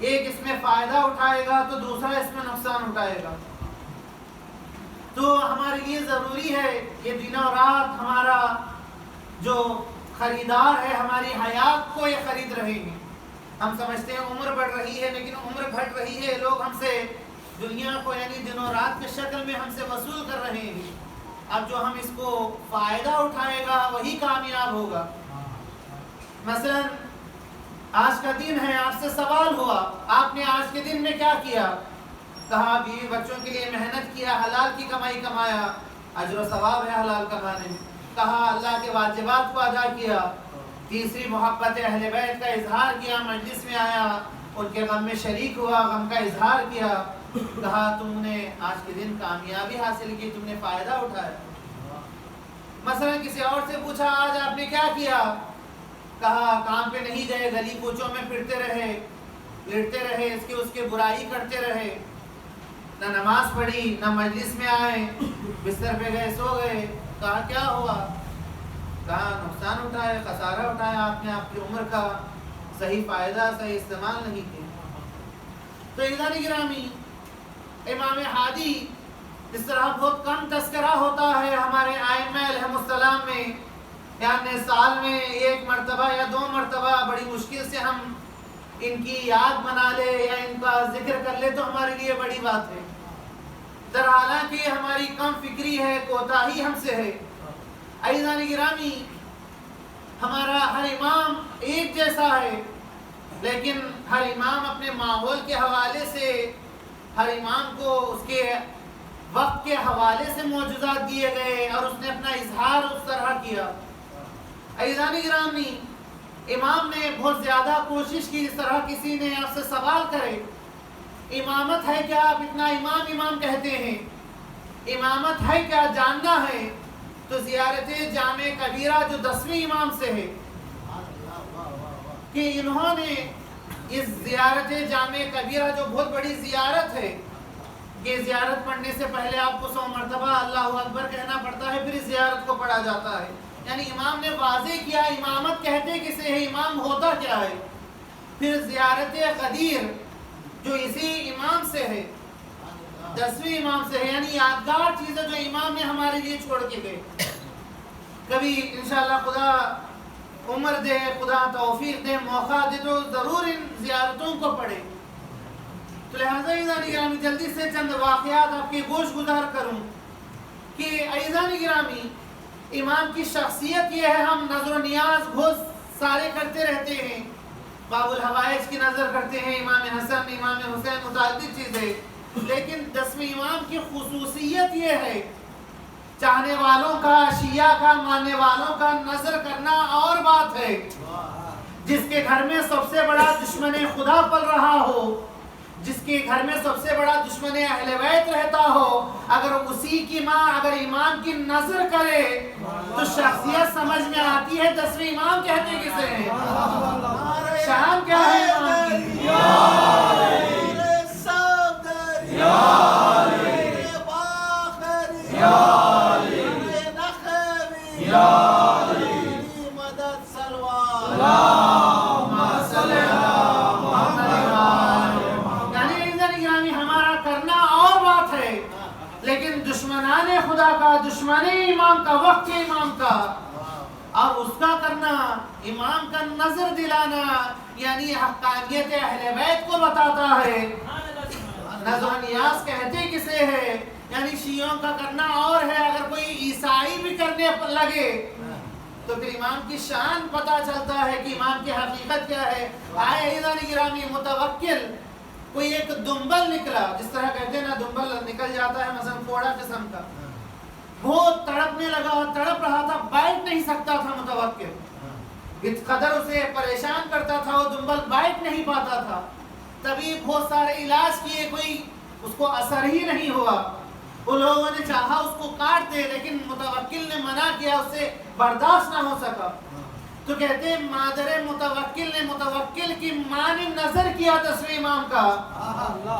ایک اس میں فائدہ اٹھائے گا تو دوسرا اس میں نقصان اٹھائے گا. تو ہمارے لیے ضروری ہے یہ دن و رات ہمارا جو خریدار ہے ہماری حیات کو یہ خرید رہے ہیں. ہم سمجھتے ہیں عمر بڑھ رہی ہے لیکن عمر گھٹ رہی ہے. لوگ ہم سے دنیا کو یعنی دن و رات کے شکل میں ہم سے وصول کر رہے ہیں. اب جو ہم اس کو فائدہ اٹھائے گا وہی کامیاب ہوگا. مثلا آج کا دن ہے, آپ سے سوال ہوا آپ نے آج کے دن میں کیا کیا؟ کہا بیوی بچوں کے لیے محنت کیا, حلال کی کمائی کمایا, اجر و ثواب ہے حلال کمانے میں. کہا اللہ کے واجبات کو ادا کیا. تیسری محبت اہل بیت کا اظہار کیا, مجلس میں آیا, ان کے غم میں شریک ہوا, غم کا اظہار کیا. کہا تم نے آج کے دن کامیابی حاصل کی, تم نے فائدہ اٹھایا. مثلا کسی اور سے پوچھا آج آپ نے کیا کیا؟ کہا کام پہ نہیں گئے, گلی کوچوں میں پھرتے رہے, لڑتے رہے, اس کے برائی کرتے رہے, نہ نماز پڑھی نہ مجلس میں آئے, بستر پہ گئے سو گئے. کہا کیا ہوا؟ کہا نقصان اٹھایا, خسارہ اٹھایا آپ نے, آپ کی عمر کا صحیح فائدہ صحیح استعمال نہیں کیا. تو عزیزان گرامی, امام ہادی اس طرح بہت کم تذکرہ ہوتا ہے ہمارے ائمہ علیہم السلام میں, یعنی سال میں ایک مرتبہ یا دو مرتبہ بڑی مشکل سے ہم ان کی یاد بنا لے یا ان کا ذکر کر لے تو ہمارے لیے بڑی بات ہے. در حالانکہ ہماری کم فکری ہے, کوتاہی ہم سے ہے. عزیزان گرامی, ہمارا ہر امام ایک جیسا ہے, لیکن ہر امام اپنے ماحول کے حوالے سے, ہر امام کو اس کے وقت کے حوالے سے معجزات دیے گئے اور اس نے اپنا اظہار اس طرح کیا. عزیزان گرامی, امام نے بہت زیادہ کوشش کی, اس طرح کسی نے آپ سے سوال کرے امامت ہے کیا, آپ اتنا امام امام کہتے ہیں, امامت ہے کیا, جاننا ہے, تو زیارت جامع کبیرہ جو 10ویں امام سے ہے کہ انہوں نے اس زیارت جامع کبیرہ جو بہت بڑی زیارت ہے, یہ زیارت پڑھنے سے پہلے آپ کو 100 مرتبہ اللہ اکبر کہنا پڑتا ہے, پھر اس زیارت کو پڑھا جاتا ہے. یعنی امام نے واضح کیا امامت کہتے کسے ہے, امام ہوتا کیا ہے. پھر زیارت غدیر جو اسی امام سے ہے, 10ویں امام سے ہے, یعنی یادگار چیزیں جو امام نے ہمارے لیے چھوڑ کے گئے. کبھی انشاءاللہ خدا عمر دے, خدا توفیق دے, موقع دے تو ضرور ان زیارتوں کو پڑھے. تو لہٰذا عزیزان گرامی جلدی سے چند واقعات آپ کے گوش گزار کروں کہ عزیزان گرامی امام کی شخصیت یہ ہے, ہم نظر و نیاز بہت سارے کرتے رہتے ہیں, باب الحوائج کی نظر کرتے ہیں, امام حسن امام حسین متعدد چیزیں, لیکن 10ویں امام کی خصوصیت یہ ہے چاہنے والوں کا, شیعہ کا, ماننے والوں کا نظر کرنا اور بات ہے. جس کے گھر میں سب سے بڑا دشمن خدا پل رہا ہو, جس کے گھر میں سب سے بڑا دشمن اہل بیت رہتا ہو, اگر اسی کی ماں اگر امام کی نظر کرے تو شخصیت سمجھ میں آتی ہے. 10ویں امام کہتے کسے ہیں, شان کیا ہے امام کی, دشمنان خدا کا, دشمن امام کا, وقت کے امام کا, اور اس کا کرنا, امام کا نظر دلانا, یعنی حقانیت اہل بیت کو بتاتا ہے. نظر و نیاز کہتے کسے ہے, یعنی شیعوں کا کرنا اور ہے, اگر کوئی عیسائی بھی کرنے لگے تو پھر امام کی شان پتہ چلتا ہے کہ امام کی حقیقت کیا ہے. آئے عزیزان گرامی, متوکل کوئی ایک دنبل نکلا, جس طرح کہتے ہیں نا دنبل نکل جاتا ہے مثلا کوڑا قسم کا, بہت تڑپنے لگا, تڑپ رہا تھا, بیٹھ نہیں سکتا تھا متوکل, اس قدر اسے پریشان کرتا تھا وہ دنبل, بیٹھ نہیں پاتا تھا. تبھی بہت سارے علاج کیے, کوئی اس کو اثر ہی نہیں ہوا. وہ لوگوں نے چاہا اس کو کاٹ دے, لیکن متوکل نے منع کیا, اس سے برداشت نہ ہو سکا. تو کہتے ہیں مادر متوکل نے متوکل کی ماں نے نظر کیا 10ویں امام کا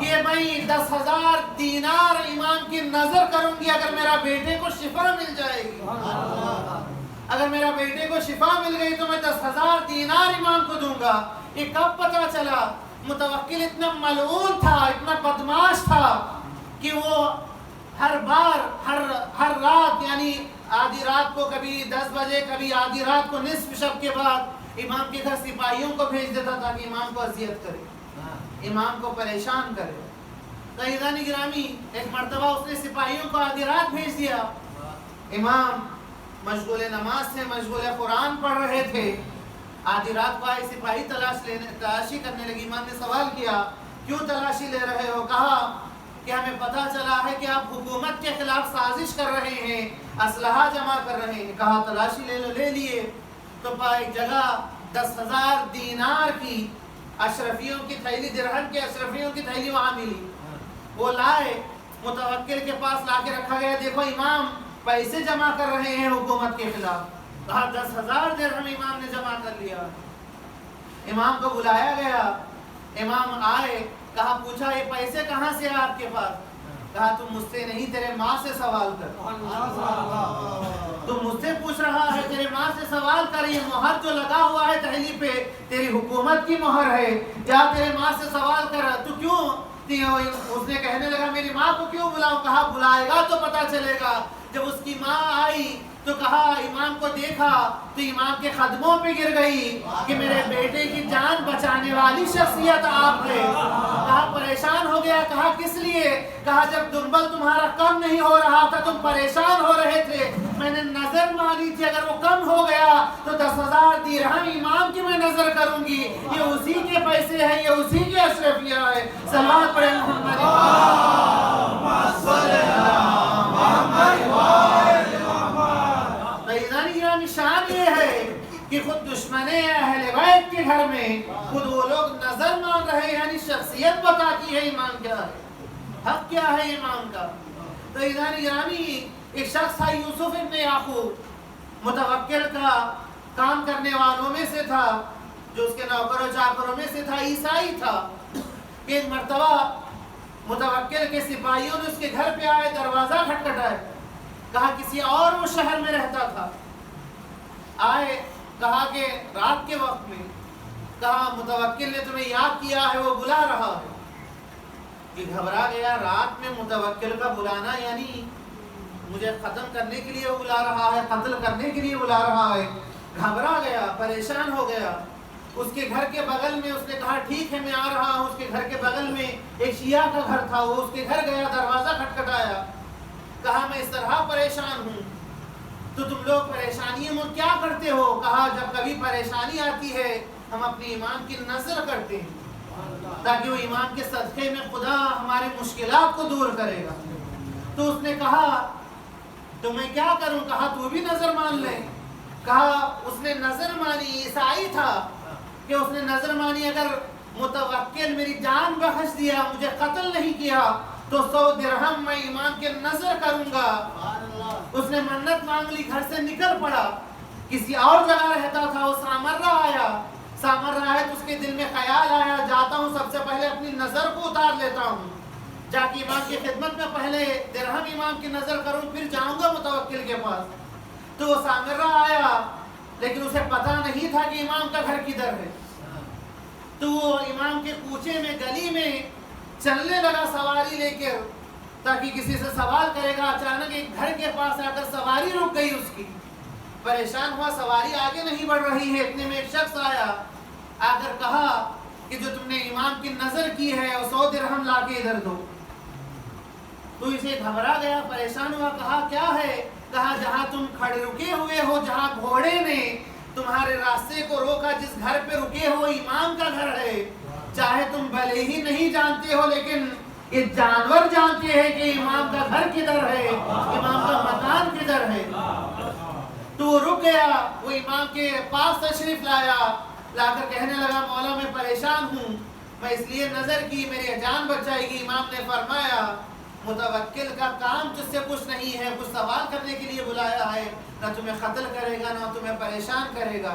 کہ میں 10,000 دینار امام کی نظر کروں گی اگر میرا بیٹے کو شفا مل جائے گی. اگر میرا بیٹے کو شفا مل گئی تو میں 10,000 دینار امام کو دوں گا. یہ کب پتا چلا متوکل اتنا ملعون تھا، اتنا بدماش تھا کہ وہ ہر بار ہر رات یعنی آدھی رات کو کبھی 10 بجے کبھی آدھی رات کو نصف شب کے بعد امام کے گھر سپاہیوں کو بھیج دیتا تھا کہ امام کو اذیت کرے، امام کو پریشان کرے۔ تو عزیزان گرامی ایک مرتبہ اس نے سپاہیوں کو آدھی رات بھیج دیا، امام مشغول نماز سے مشغول قرآن پڑھ رہے تھے، آدھی رات کو آئے سپاہی تلاشی کرنے لگی۔ امام نے سوال کیا کیوں تلاشی لے رہے ہو؟ کہا کہ ہمیں پتہ چلا ہے کہ آپ حکومت کے خلاف سازش کر رہے ہیں، اسلحہ جمع کر رہے ہیں۔ کہا تلاشی لے لو، لے لیے تو ایک جگہ 10,000 دینار کی اشرفیوں کی تھیلی، درہم کے اشرفیوں کی تھیلی وہاں ملی، وہ لائے، متوکل کے پاس لا کے رکھا گیا، دیکھو امام پیسے جمع کر رہے ہیں حکومت کے خلاف۔ کہا 10,000 درہم امام نے جمع کر لیا۔ امام کو بلایا گیا، امام آئے، کہا پوچھا یہ پیسے کہاں سے آپ کے پاس؟ کہا تم مجھ سے نہیں تیرے ماں سے سوال کر، تم مجھ سے پوچھ رہا ہے، تیرے ماں سے سوال کر، یہ مہر جو لگا ہوا ہے تھیلی پہ تیری حکومت کی مہر ہے، یا تیرے ماں سے سوال کر تو کیوں؟ اس نے کہنے لگا میری ماں کو کیوں بلاؤں؟ کہا بلائے گا تو پتا چلے گا۔ جب اس کی ماں آئی تو کہا امام کو دیکھا تو امام کے قدموں پہ گر گئی کہ میرے بیٹے کی جان بچانے والی شخصیت آپ ہے۔ کہا پریشان ہو گیا، کہا کس لیے؟ کہا جب دنبل تمہارا کم نہیں ہو رہا تھا تم پریشان ہو رہے تھے، میں نے نظر مانی تھی اگر وہ کم ہو گیا تو 10,000 درہم امام کی میں نظر کروں گی، یہ اسی کے پیسے ہیں، یہ اسی کے اشرفیہ ہے۔ صلوات پڑھیں محمد شان یہ ہے کہ خود دشمن اہل بیت کے گھر میں خود وہ لوگ نظر مان رہے ہیں، یعنی شخصیت بتاتی ہے ایمان کیا ہے، حق کیا ہے ایمان کا۔ تو عزیزان گرامی ایک شخص تھا یوسف ابن یعقوب، متوکل کا کام کرنے والوں میں سے تھا، جو اس کے نوکر و چاکروں میں سے تھا، عیسائی تھا۔ ایک مرتبہ متوکل کے سپاہیوں نے اس کے گھر پہ آئے، دروازہ کھٹکھٹائے، کہا کسی اور وہ شہر میں رہتا تھا، آئے، کہا کہ رات کے وقت میں، کہا متوکل نے تمہیں یاد کیا ہے، وہ بلا رہا ہے۔ کہ گھبرا گیا، رات میں متوکل کا بلانا یعنی مجھے ختم کرنے کے لیے وہ بلا رہا ہے، قتل کرنے کے لیے بلا رہا ہے۔ گھبرا گیا، پریشان ہو گیا۔ اس کے گھر کے بغل میں اس نے کہا ٹھیک ہے میں آ رہا ہوں۔ اس کے گھر کے بغل میں ایک شیعہ کا گھر تھا، وہ اس کے گھر گیا، دروازہ کھٹکھٹایا، کہا میں اس طرح پریشان ہوں، تو تم لوگ پریشانیوں میں کیا کرتے ہو؟ کہا جب کبھی پریشانی آتی ہے ہم اپنے امام کی نظر کرتے ہیں تاکہ وہ امام کے صدقے میں خدا ہماری مشکلات کو دور کرے گا۔ تو اس نے کہا تو میں کیا کروں؟ کہا تو بھی نظر مان لے۔ کہا اس نے نظر مانی، عیسائی تھا، کہ اس نے نظر مانی اگر متوکل میری جان بخش دیا، مجھے قتل نہیں کیا، تو 100 درہم میں امام کے نظر کروں گا۔ اس نے منت مانگ لی، گھر سے نکل پڑا، کسی اور جگہ رہتا تھا، وہ سامرہ آیا، سامرہ آیا تو اس کے دل میں خیال آیا جاتا ہوں سب سے پہلے اپنی نظر کو اتار لیتا ہوں، جا کے امام کی خدمت میں پہلے درہم امام کی نظر کروں، پھر جاؤں گا متوکل کے پاس۔ تو وہ سامرہ آیا، لیکن اسے پتہ نہیں تھا کہ امام کا گھر کدھر ہے، تو وہ امام کے کوچے میں گلی میں چلنے لگا سواری لے کر تاکہ کسی سے سوال کرے گا۔ اچانک ایک گھر کے پاس آ کر سواری رک گئی اس کی، پریشان ہوا، سواری آگے نہیں بڑھ رہی ہے۔ اتنے میں ایک شخص آیا، آ کر کہا کہ جو تم نے امام کی نظر کی ہے وہ 100 درہم لا کے ادھر دو۔ تو اسے گھبرا گیا، پریشان ہوا، کہا کیا ہے؟ کہا جہاں تم کھڑے رکے ہوئے ہو، جہاں گھوڑے نے تمہارے راستے کو روکا، جس گھر پہ رکے ہو امام کا گھر ہے، چاہے تم بھلے ہی نہیں جانتے ہو لیکن یہ جانور جانتے ہیں کہ امام کا گھر کدھر ہے، امام کا مکان کدھر ہے۔ تو وہ رک گیا، وہ امام کے پاس تشریف لایا، لا کر کہنے لگا مولا میں پریشان ہوں، میں اس لیے نظر کی میری جان بچ جائے گی۔ امام نے فرمایا متوکل کا کام تجھ سے کچھ نہیں ہے، کچھ سوال کرنے کے لیے بلایا ہے، نہ تمہیں قتل کرے گا نہ تمہیں پریشان کرے گا۔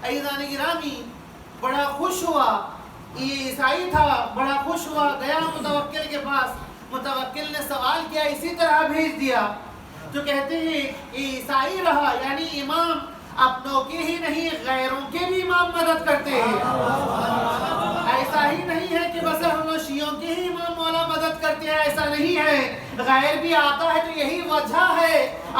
عزیزان گرامی بڑا خوش ہوا، یہ عیسائی تھا، بڑا خوش ہوا، گیا متوکل کے پاس، متوکل نے سوال کیا، اسی طرح بھیج دیا۔ تو کہتے ہیں یہ عیسائی رہا، یعنی امام اپنوں کے ہی نہیں غیروں کے بھی امام مدد کرتے ہیں۔ ایسا ایسا ہی نہیں ہے کہ بس ہم لوگ شیعوں کے ہی امام مولا مدد کرتے ہیں، ایسا نہیں ہے، غیر بھی آتا ہے تو یہی وجہ ہے۔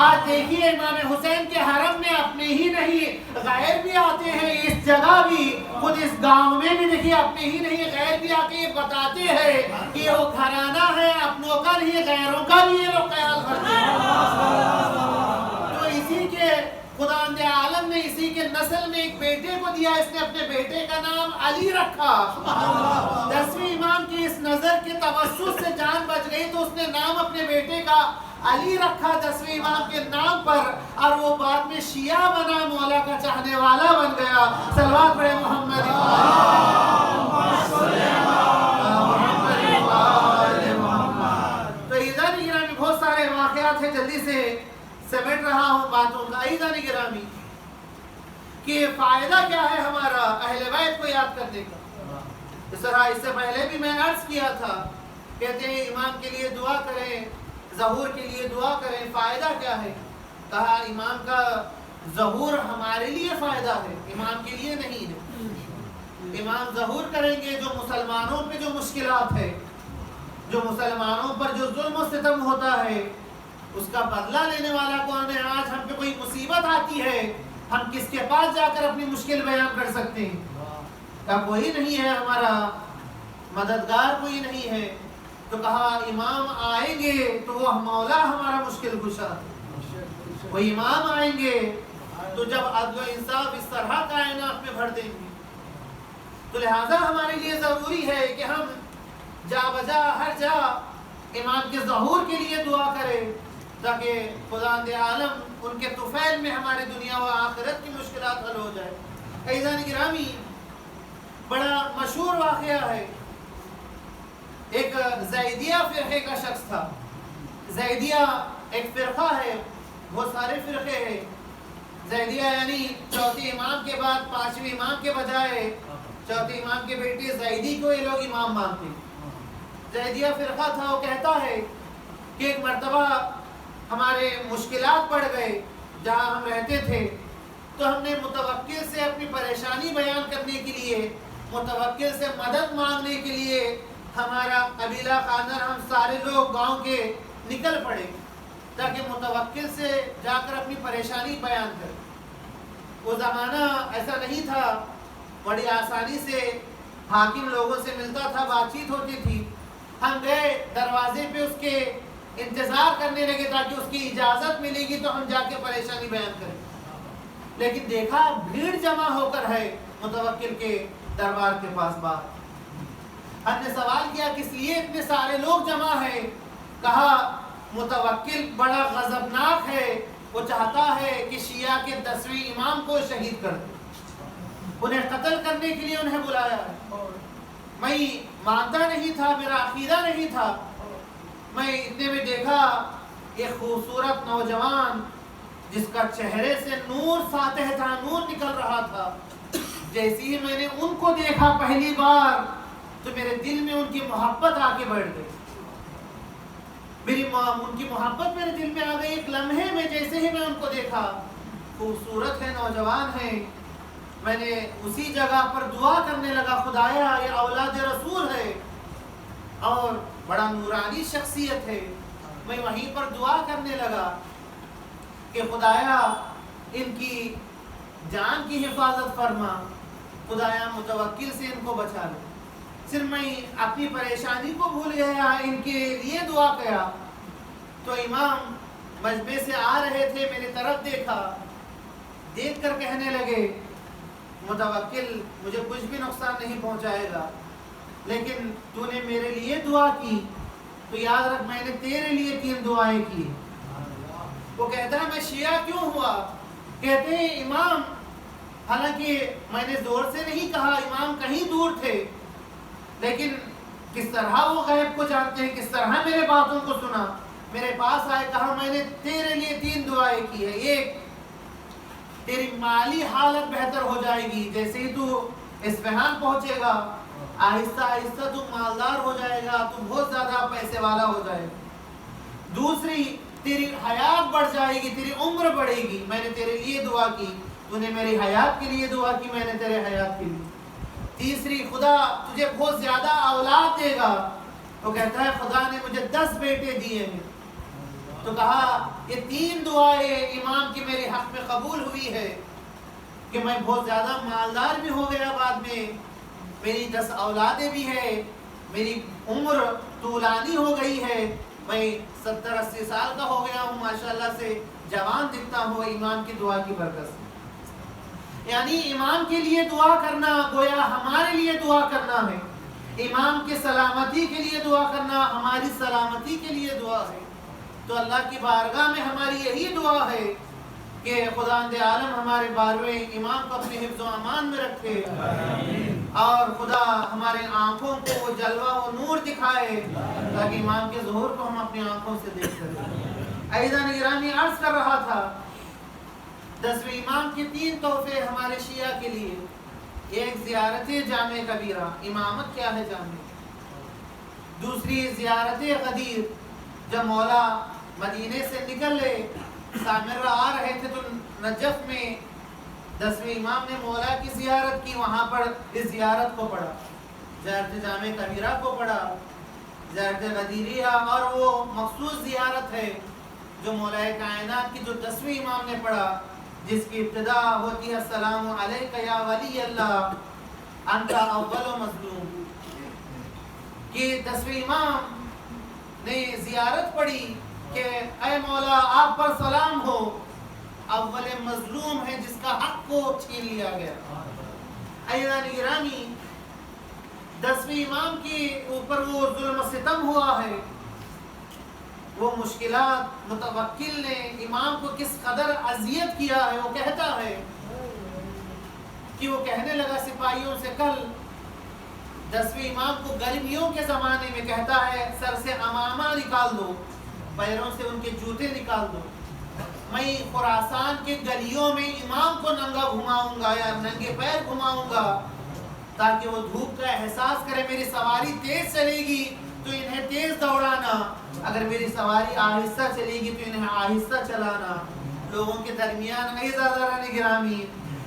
آج دیکھیے امام حسین کے حرم میں اپنے ہی نہیں غیر بھی آتے ہیں، اس جگہ بھی، خود اس گاؤں میں بھی دیکھیے اپنے ہی نہیں غیر بھی آ کے یہ بتاتے ہیں کہ وہ گھرانہ ہے، اپنوں کا نہیں غیروں کا بھی یہ لوگ خیال کرتے ہیں۔ تو اسی کے خدا عالم نے اسی کے نسل میں ایک بیٹے کو دیا، اس نے اپنے بیٹے کا نام علی رکھا۔ 10ویں امام کی اس نظر کے توسط سے جان بچ گئی تو اس نے نام اپنے بیٹے کا علی رکھا 10ویں امام کے نام پر، اور وہ بعد میں شیعہ بنا، مولا کا چاہنے والا بن گیا۔ صلوات پڑھے محمد۔ تو ایزان گرامی بہت سارے واقعات ہیں، جلدی سے سمیٹ رہا ہوں باتوں کا۔ ایزان گرامی کہ فائدہ کیا ہے ہمارا اہل بیت کو یاد کرنے کا؟ اس طرح اس سے پہلے بھی میں عرض کیا تھا، کہتے ہیں امام کے لیے دعا کریں، ظہور کے لیے دعا کریں، فائدہ کیا ہے؟ کہا امام کا ظہور ہمارے لیے فائدہ ہے، امام کے لیے نہیں ہے۔ امام ظہور کریں گے، جو مسلمانوں پہ جو مشکلات ہے، جو مسلمانوں پر جو ظلم و ستم ہوتا ہے، اس کا بدلہ لینے والا کون ہے؟ آج ہم پہ کوئی مصیبت آتی ہے، ہم کس کے پاس جا کر اپنی مشکل بیان کر سکتے ہیں؟ کہا کوئی نہیں ہے ہمارا مددگار، کوئی نہیں ہے۔ تو کہا امام آئیں گے تو وہ مولا ہمارا مشکل کشا ہے۔ وہ امام آئیں گے تو جب عدل و انصاف اس طرح کائنات میں بھر دیں گے، تو لہٰذا ہمارے لیے ضروری ہے کہ ہم جا بجا ہر جا امام کے ظہور کے لیے دعا کریں، تاکہ خداوند عالم ان کے طفیل میں ہماری دنیا و آخرت کی مشکلات حل ہو جائے۔ عزیزان گرامی، بڑا مشہور واقعہ ہے، ایک زیدیہ فرقے کا شخص تھا۔ زیدیہ ایک فرقہ ہے، بہت سارے فرقے ہیں۔ زیدیہ یعنی چوتھے امام کے بعد 5ویں امام کے بجائے چوتھے امام کے بیٹے زیدی کو یہ لوگ امام مانتے۔ زیدیہ فرقہ تھا، وہ کہتا ہے کہ ایک مرتبہ ہمارے مشکلات پڑ گئے جہاں ہم رہتے تھے، تو ہم نے متوکل سے اپنی پریشانی بیان کرنے کے لیے، متوکل سے مدد مانگنے کے لیے ہمارا قبیلہ خاندان، ہم سارے لوگ گاؤں کے نکل پڑے تاکہ متوکل سے جا کر اپنی پریشانی بیان کریں۔ وہ زمانہ ایسا نہیں تھا، بڑی آسانی سے حاکم لوگوں سے ملتا تھا، بات چیت ہوتی تھی۔ ہم گئے دروازے پہ، اس کے انتظار کرنے لگے تاکہ اس کی اجازت ملے گی تو ہم جا کے پریشانی بیان کریں، لیکن دیکھا بھیڑ جمع ہو کر ہے متوکل کے دربار کے پاس باہر۔ ہم نے سوال کیا کس لیے اتنے سارے لوگ جمع ہیں؟ کہا متوکل بڑا غضبناک ہے، وہ چاہتا ہے کہ شیعہ کے 10ویں امام کو شہید کر دے، انہیں قتل کرنے کے لیے انہیں بلایا ہے۔ میں مانتا نہیں تھا، میرا عقیدہ نہیں تھا۔ میں اتنے میں دیکھا ایک خوبصورت نوجوان جس کا چہرے سے نور ساطع تھا، نور نکل رہا تھا۔ جیسے ہی میں نے ان کو دیکھا پہلی بار تو میرے دل میں ان کی محبت آ کے بیٹھ گئی، ان کی محبت میرے دل میں آ گئی ایک لمحے میں۔ جیسے ہی میں ان کو دیکھا، خوبصورت ہے، نوجوان ہے، میں نے اسی جگہ پر دعا کرنے لگا، خدایا یہ اولاد رسول ہے اور بڑا نورانی شخصیت ہے۔ میں وہیں پر دعا کرنے لگا کہ خدایا ان کی جان کی حفاظت فرما، خدایا متوکل سے ان کو بچا لے۔ صرف میں اپنی پریشانی کو بھول گیا، ان کے لیے دعا کیا تو امام مجمع سے آ رہے تھے، میری طرف دیکھا، دیکھ کر کہنے لگے متوکل مجھے کچھ بھی نقصان نہیں پہنچائے گا، لیکن تو نے میرے لیے دعا کی تو یاد رکھ میں نے تیرے لیے 3 دعائیں کی۔ وہ کہتا ہے میں شیعہ کیوں ہوا؟ کہتے ہیں امام، حالانکہ میں نے زور سے نہیں کہا، امام کہیں دور تھے، لیکن کس طرح وہ غیب کو جانتے ہیں، کس طرح میرے باتوں کو سنا، میرے پاس آئے، کہا میں نے تیرے لیے 3 دعائیں کی ہے۔ ایک، تیری مالی حالت بہتر ہو جائے گی، جیسے ہی تو اصفہان پہنچے گا آہستہ آہستہ تو مالدار ہو جائے گا، تو بہت زیادہ پیسے والا ہو جائے گا۔ دوسری، تیری حیات بڑھ جائے گی، تیری عمر بڑھے گی، میں نے تیرے لیے دعا کی، تو نے میری حیات کے لیے دعا کی، میں نے تیرے حیات کے لیے۔ تیسری خدا تجھے بہت زیادہ اولاد دے گا. وہ کہتا ہے خدا نے مجھے 10 بیٹے دیے ہیں. تو کہا یہ 3 دعائیں امام کی میرے حق میں قبول ہوئی ہے کہ میں بہت زیادہ مالدار بھی ہو گیا بعد میں, میری 10 اولادیں بھی ہے, میری عمر طولانی ہو گئی ہے, میں 70-80 سال کا ہو گیا ہوں, ماشاءاللہ سے جوان دکھتا ہوں امام کی دعا کی برکت سے. یعنی امام کے لیے دعا کرنا گویا ہمارے لیے دعا کرنا ہے. امام کی سلامتی کے لیے دعا کرنا ہماری سلامتی کے لیے دعا ہے. تو اللہ کی بارگاہ میں ہماری یہی دعا ہے کہ خداوند عالم ہمارے 12ویں امام کو اپنے حفظ و امان میں رکھے, اور خدا ہمارے آنکھوں کو وہ جلوہ و نور دکھائے تاکہ امام کے ظہور کو ہم اپنی آنکھوں سے دیکھ سکیں. عزیزان گرامی, عرض کر رہا تھا 10ویں امام کے 3 تحفے ہمارے شیعہ کے لیے. ایک زیارت جامع کبیرہ, امامت کیا ہے جامع. دوسری زیارت غدیر, جب مولا مدینے سے نکل لے سامر آ رہے تھے تو نجف میں 10ویں امام نے مولا کی زیارت کی, وہاں پر اس زیارت کو پڑھا, زیارت جامع کبیرہ کو پڑھا, زیارت غدیریہ, اور وہ مخصوص زیارت ہے جو مولا کائنات کی جو 10ویں امام نے پڑھا, جس کی ابتدا ہوتی ہے السلام علیک یا ولی اللہ انت اول مظلوم. کہ 10ویں امام نے زیارت پڑھی کہ اے مولا آپ پر سلام ہو, اول مظلوم ہے جس کا حق کو چھین لیا گیا. عزیزان گرامی, 10ویں امام کے اوپر وہ ظلم و ستم ہوا ہے, وہ مشکلات متوکل نے امام کو کس قدر اذیت کیا ہے. وہ کہتا ہے کہ وہ کہنے لگا سپاہیوں سے, کل 10ویں امام کو گرمیوں کے زمانے میں کہتا ہے سر سے امامہ نکال دو, پیروں سے ان کے جوتے نکال دو, میں خراسان کے گلیوں میں امام کو ننگا گھماؤں گا یا ننگے پیر گھماؤں گا تاکہ وہ دھوپ کا احساس کرے. میری سواری تیز چلے گی تو انہیں تیز دوڑانا, اگر میری سواری آہستہ چلے گی تو انہیں آہستہ چلانا. لوگوں کے درمیان عزیزان گرامی,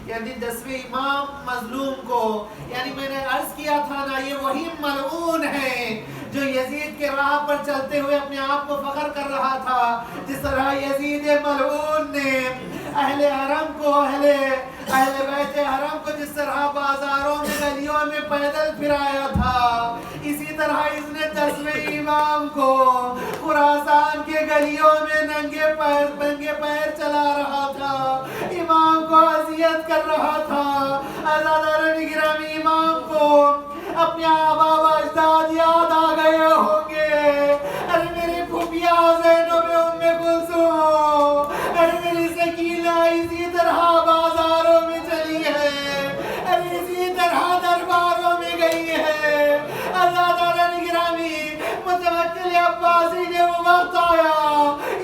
یعنی 10ویں امام مظلوم کو, یعنی میں نے عرض کیا تھا نا, یہ وہی ملعون ہے جو یزید کے راہ پر چلتے ہوئے اپنے آپ کو فخر کر رہا تھا, جس طرح یزید ملعون نے اہل حرم کو, اہل بیت حرم کو جس طرح بازاروں میں گلیوں میں پیدل پھرایا تھا, اسی طرح اس نے 10ویں امام کو خراسان کے گلیوں میں ننگے پیر چلا رہا تھا, امام کو اذیت کر رہا تھا. عزیزان گرامی, امام کو اپنے آبا و اجداد یاد آ گئے ہوں گے. ارے میری پھوپھیا زینب ام کلثوم, ارے میری سکینہ اسی طرح بازاروں میں چلی ہے, ارے اسی طرح درباروں میں گئی ہے. عزیزان گرامی, متوکل عباسی نے وہ وقت آیا,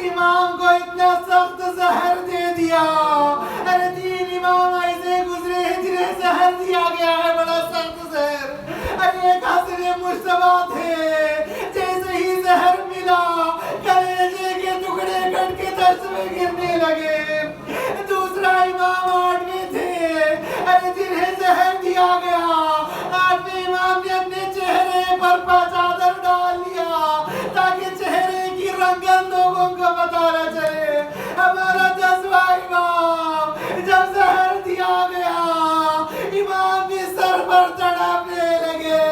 امام کو اتنا سخت زہر دے دیا. ارے 3 امام ایسے گزرے ہیں جنہیں زہر دیا گیا ہے, بڑا سخت زہر. ارے ایک حسن مجتبیٰ تھے, جیسے ہی زہر ملا کلیجے کے ٹکڑے کٹ کے درس میں گرنے لگے. دوسرا امام 8ویں تھے, ارے جنہیں زہر دیا گیا, 8ویں امام نے اپنے چہرے پر چادر ڈال لیا تاکہ چہرے کی رنگت لوگوں کو پتہ نہ چلے. ہمارا 10واں امام جب زہر دیا گیا, امام بھی سر پر تڑپنے لگے.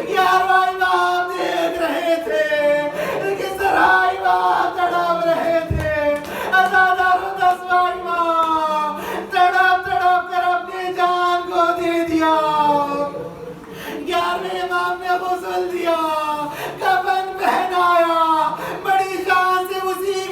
11واں امام دیکھ رہے تھے کہ 10واں امام تڑپ رہے تھے. 10واں امام تڑپ کر اپنی جان کو دے دیا. 11ویں امام نے غسل دیا, کفن پہنایا, بڑی شان سے اسی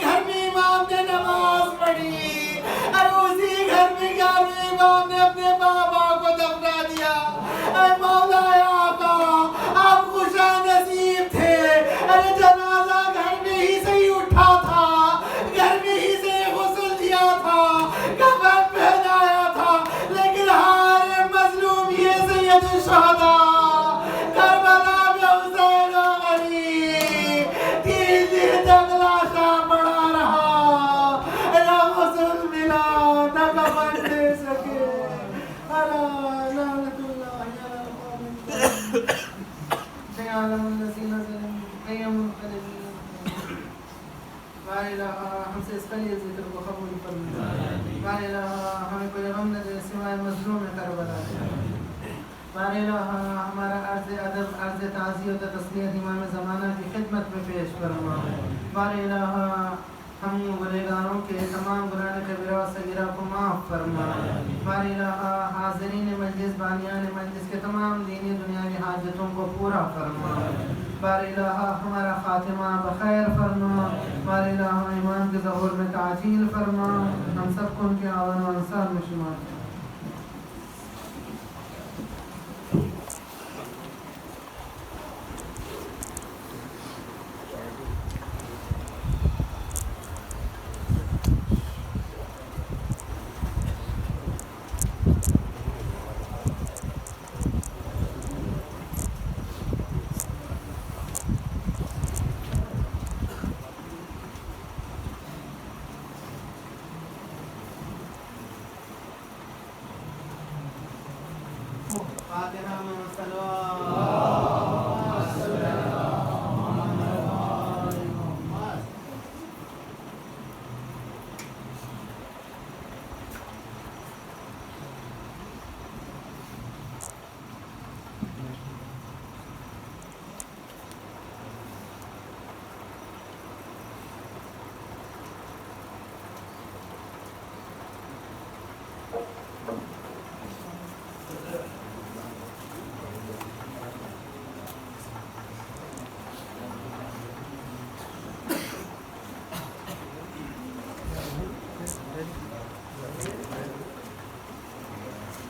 بار الہ ہم سے اس قلیل ذکر کو قبول فرما، بار الہ ہمیں کوئی غم نہ دے سوائے مظلوم کربلا دے، بار الہ ہمارا عرض ادب عرض تعزیت و تسلیت امام زمانہ کی خدمت میں پیش فرما، بار الہ ہم گنہگاروں کے تمام گناہ کبیرہ و صغیرہ کو معاف فرما، بار الہ حاضرین مجلس بانیان مجلس کے تمام دینی دنیاوی حاجتوں کو پورا فرما، بار الہ ہمارا خاتمہ بخیر فرما، بار الہ امام کے ظہور میں تعجیل فرما، ہم سب کو ان کے آون و انصار میں شمار کریں۔ فاتحہ میں صلوات